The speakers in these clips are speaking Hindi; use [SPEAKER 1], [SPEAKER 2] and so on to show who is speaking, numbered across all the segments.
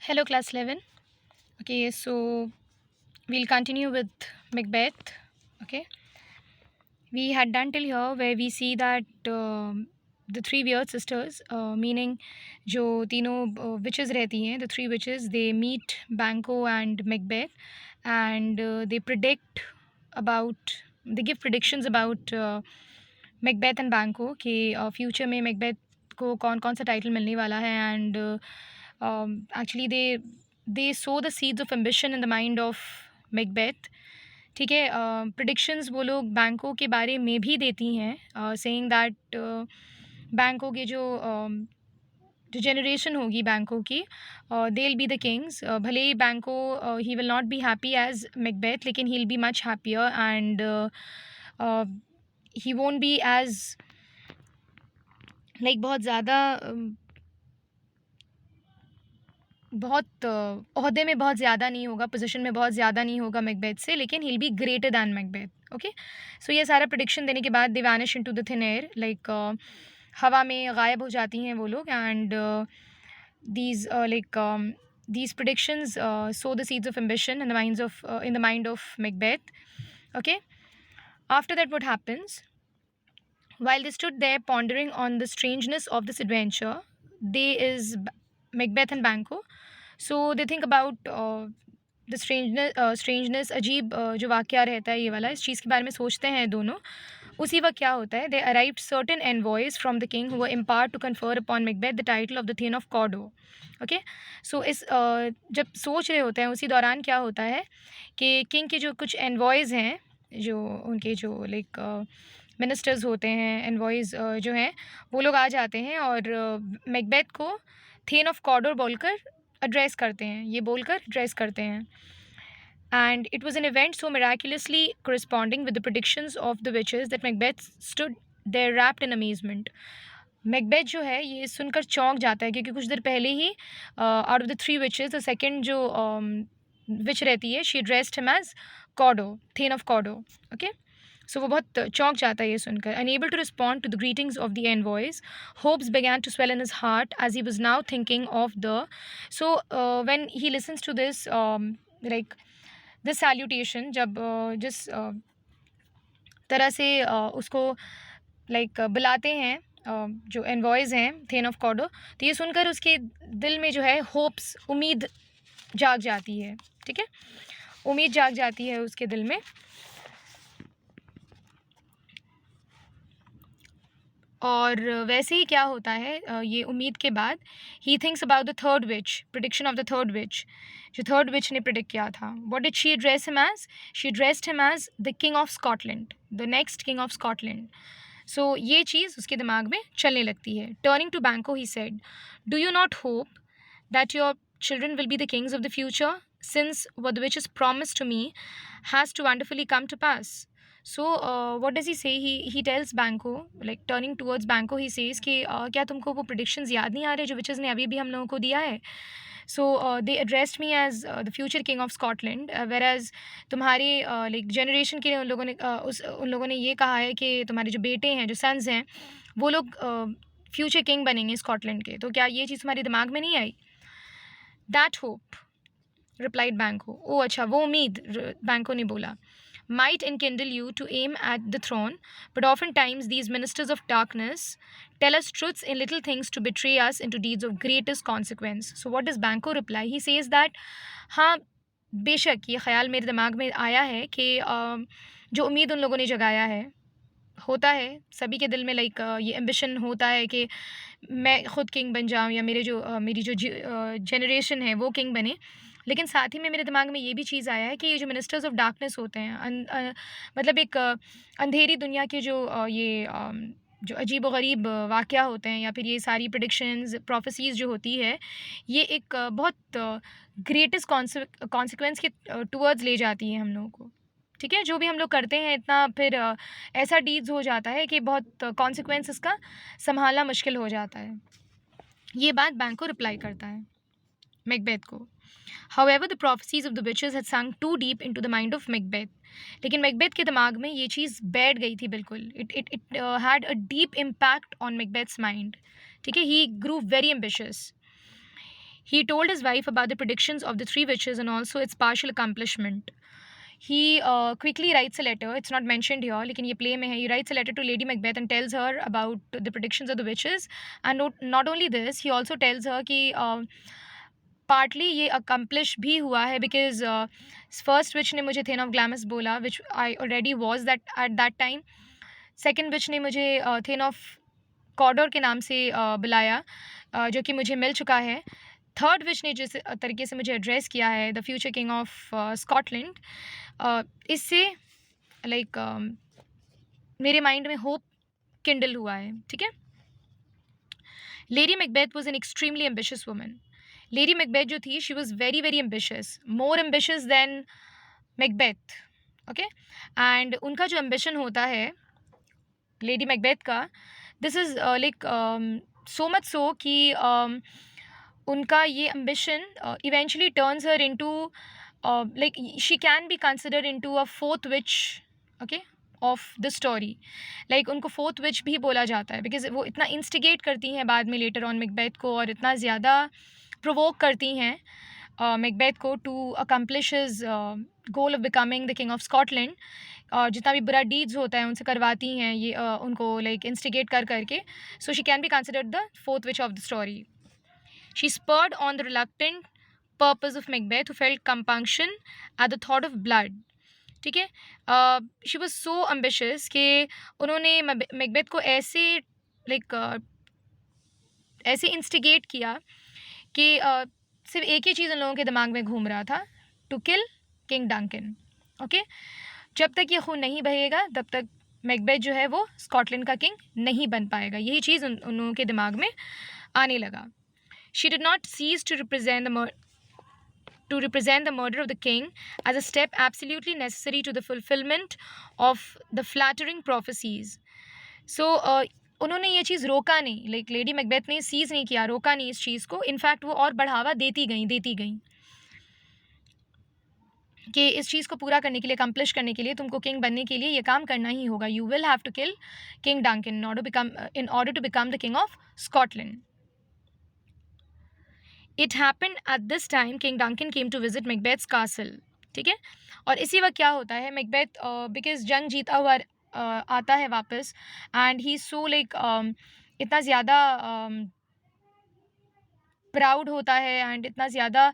[SPEAKER 1] Hello, class 11. Okay, so we'll continue with Macbeth. Okay, we had done till here where we see that the three weird sisters, meaning जो तीनों witches रहती हैं, the three witches, they meet Banquo and Macbeth, and they give predictions about Macbeth and Banquo कि future में Macbeth को कौन कौन सा टाइटल मिलने वाला है and actually they so the seeds of ambition in the mind of Macbeth. ठीक है, प्रिडिक्शंस वो लोग बैंकों के बारे में भी देती हैं, सेइंग दैट बैंकों के जो जनरेशन होगी बैंकों की, they will be the kings. भले ही Banquo he will not be happy as Macbeth, लेकिन he will be much happier and he won't be as like बहुत ज़्यादा बहुत ओहदे में बहुत ज़्यादा नहीं होगा, पोजीशन में बहुत ज़्यादा नहीं होगा Macbeth से, लेकिन he will be greater than Macbeth. Okay, so ये सारा प्रेडिक्शन देने के बाद they vanish into the thin air, like हवा में गायब हो जाती हैं वो लोग. And these these predictions sow the seeds of ambition in the mind of Macbeth. Okay, after that what happens? While they stood there pondering on the strangeness of this adventure, Macbeth and Banquo. So they think about the strangeness, अजीब जो वाक़या रहता है ये वाला, इस चीज़ के बारे में सोचते हैं दोनों. उसी वक्त क्या होता है, they arrived certain envoys from the king who were empowered to confer upon Macbeth the title of the Thane of Cawdor. Okay, so इस जब सोच रहे होते हैं उसी दौरान क्या होता है कि किंग के जो कुछ एनवॉयज़ हैं, जो उनके जो लाइक मिनिस्टर्स होते हैं, एनवॉयज़ जो हैं, वो लोग आ जाते हैं और Macbeth को थेन ऑफ कॉडोर बोलकर एड्रेस करते हैं, ये बोलकर एड्रेस करते हैं. And it was an event so miraculously corresponding with the predictions of the witches that Macbeth stood there wrapped in amazement. Macbeth जो है ये सुनकर चौंक जाता है, क्योंकि कुछ देर पहले ही out of the three witches the second जो विच रहती है, she dressed him as Cawdor, thane of Cawdor. Okay, so वो बहुत चौंक जाता है ये सुनकर. Unable to respond to the greetings of the envoys, hopes began to swell in his heart as he was now thinking of the. So when he listens to this like this salutation, जब जिस तरह से उसको लाइक बुलाते हैं जो एनवॉयज़ हैं थेन ऑफ कॉडो, तो ये सुनकर उसके दिल में जो है होप्स, उम्मीद जाग जाती है. ठीक है, उम्मीद जाग जाती है उसके दिल में. और वैसे ही क्या होता है ये उम्मीद के बाद, he thinks about the third witch, prediction of the third witch, जो थर्ड विच ने प्रिडिक्ट किया था. What did she address him as? She addressed him as the king of Scotland, the next king of Scotland. So ये चीज़ उसके दिमाग में चलने लगती है. टर्निंग टू बैंको he said, do you not hope that your children will be the kings of the future, since what the witch has promised to me has to wonderfully come to pass. So what does he say? He tells Banco, like turning towards Banco, he says कि क्या तुमको वो predictions याद नहीं आ रहे जो witches ने अभी भी हम लोगों को दिया है? So they addressed me as the future king of Scotland, whereas तुम्हारे like generation के लिए उन लोगों ने ये कहा है कि तुम्हारे जो बेटे हैं, जो sons हैं, वो लोग future king बनेंगे स्कॉटलैंड के. तो क्या ये चीज़ तुम्हारे दिमाग में नहीं आई? That hope, replied Banco. Oh अच्छा, वो उम्मीद, Banco ने बोला, might enkindle you to aim at the throne, but oftentimes these ministers of darkness tell us truths in little things to betray us into deeds of greatest consequence. So what does Banco reply? He says that हाँ, बेशक ये ख्याल मेरे दिमाग में आया है कि जो उम्मीद उन लोगों ने जगाया है, होता है सभी के दिल में, लाइक ये एम्बिशन होता है कि मैं खुद किंग बन जाऊं या मेरी जो जनरेशन है वो किंग बने. लेकिन साथ ही में मेरे दिमाग में ये भी चीज़ आया है कि ये जो मिनिस्टर्स ऑफ डार्कनेस होते हैं, मतलब एक अंधेरी दुनिया के जो अजीब व गरीब वाक़या होते हैं, या फिर ये सारी प्रेडिक्शंस, प्रोफेसीज़ जो होती है, ये एक बहुत ग्रेटेस्ट कॉन्सिक्वेंस के टूवर्ड्स ले जाती है हम लोगों को. ठीक है, जो भी हम लोग करते हैं इतना फिर ऐसा डीड्स हो जाता है कि बहुत कॉन्सिक्वेंस इसका संभालना मुश्किल हो जाता है. ये बात बैंको रिप्लाई करता है मैकबेथ को. However, the prophecies of the witches had sunk too deep into the mind of Macbeth. लेकिन मैकबेथ के दिमाग में ये चीज़ बैठ गई थी बिल्कुल. It had a deep impact on Macbeth's mind. ठीक है, he grew very ambitious. He told his wife about the predictions of the three witches and also its partial accomplishment. He quickly writes a letter. It's not mentioned here, लेकिन ये play में है. He writes a letter to Lady Macbeth and tells her about the predictions of the witches. And not only this, he also tells her कि पार्टली ये अकम्प्लिश भी हुआ है बिकॉज फर्स्ट विच ने मुझे थेन ऑफ ग्लैमस बोला, which I already was that at that time. Second witch ने मुझे थेन ऑफ कॉडोर के नाम से बुलाया, जो कि मुझे मिल चुका है. थर्ड विच ने जिस तरीके से मुझे एड्रेस किया है, the future king of Scotland, इससे लाइक मेरे माइंड में होप किंडल हुआ है. ठीक है. Lady Macbeth was an extremely ambitious woman. Lady Macbeth जो थी, she was very very ambitious, more ambitious than Macbeth. Okay. And उनका जो एम्बिशन होता है लेडी मैकबेथ का, this is like so much so कि उनका ये ambition eventually turns her into like she can be considered into a fourth which, okay, of the story. Like उनको फोर्थ विच भी बोला जाता है बिकॉज वो इतना इंस्टिगेट करती हैं बाद में लेटर ऑन मैकबेथ को, और इतना ज़्यादा प्रोवोक करती हैं मैकबेथ को to accomplish his goal of becoming the king of Scotland. जितना भी बुरा डीड्स होता है उनसे करवाती हैं ये, उनको लाइक इंस्टिगेट कर करके. So she can be considered the fourth which of the story. She spurred on the reluctant purpose of Macbeth who felt compunction at the thought of blood. ठीक है. शी वॉज सो एम्बिशियस कि उन्होंने मैकबेथ को ऐसे लाइक ऐसे इंस्टिगेट किया कि सिर्फ एक ही चीज़ उन लोगों के दिमाग में घूम रहा था, to kill King Duncan. Okay. जब तक ये खून नहीं बहेगा तब तक मैकबेथ जो है वो स्कॉटलैंड का किंग नहीं बन पाएगा. यही चीज़ उन लोगों के दिमाग में आने लगा. She did not cease to represent the murder of the king as a step absolutely necessary to the fulfillment of the flattering prophecies. So उन्होंने ये चीज़ रोका नहीं, लाइक लेडी मैकबेथ ने सीज़ नहीं किया, रोका नहीं इस चीज़ को. इनफैक्ट वो और बढ़ावा देती गई कि इस चीज़ को पूरा करने के लिए, अकम्प्लिश करने के लिए, तुमको किंग बनने के लिए ये काम करना ही होगा. You will have to kill King Duncan in order to become the king of Scotland. It happened at this time King Duncan came to visit Macbeth's castle. ठीक है. और इसी वक्त क्या होता है, मैकबेथ बिकॉज जंग जीता हुआ आता है वापस, एंड ही सो लाइक इतना ज़्यादा प्राउड होता है, एंड इतना ज़्यादा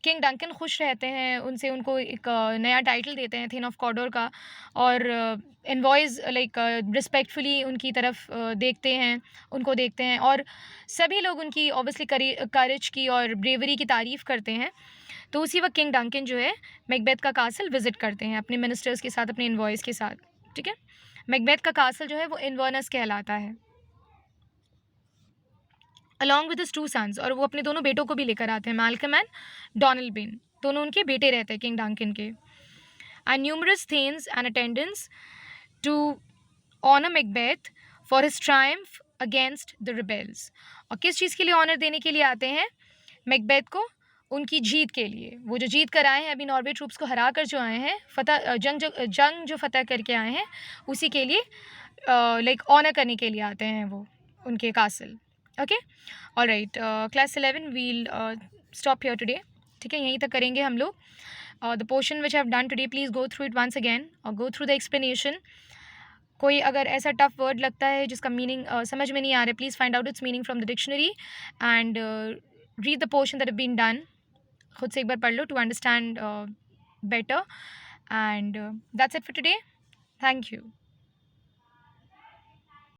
[SPEAKER 1] किंग डंकन खुश रहते हैं उनसे, उनको एक नया टाइटल देते हैं थेन ऑफ कॉडोर का, और एनवॉयज़ लाइक रिस्पेक्टफुली उनकी तरफ उनको देखते हैं, और सभी लोग उनकी ऑब्वियसली करेज की और ब्रेवरी की तारीफ़ करते हैं. तो उसी वक्त किंग डंकन जो है मैकबेथ का कासल विज़िट करते हैं अपने मिनिस्टर्स के साथ, अपने एनवॉयज़ के साथ. ठीक है. मैकबेथ का कासल जो है वो इन्वर्नस कहलाता है, अलॉन्ग विद हिज 2 सन्स, और वो अपने दोनों बेटों को भी लेकर आते हैं, मैल्कम एंड डॉनल्बिन. दोनों उनके बेटे रहते हैं किंग डंकन के. And numerous thanes and attendants to honour Macbeth for his triumph against the rebels. और किस चीज़ के लिए ऑनर देने के लिए आते हैं मैकबेथ को? उनकी जीत के लिए. वो जो जीत कर आए हैं अभी, नॉर्वे ट्रूप्स को हरा कर जो आए हैं, जंग जो फतह करके आए हैं, उसी के लिए लाइक ऑनर करने के लिए आते हैं वो उनके castle. Okay. All right, class 11 we'll stop here today. ठीक है, यहीं तक करेंगे हम लोग. The portion which have done today, please go through it once again और गो थ्रू द एक्सप्लेनेशन. कोई अगर ऐसा टफ वर्ड लगता है जिसका मीनिंग समझ में नहीं आ रहा है, please find out its meaning from the dictionary and read the portion that have been done. खुद से एक बार पढ़ लो to understand better. And that's it for today. Thank you.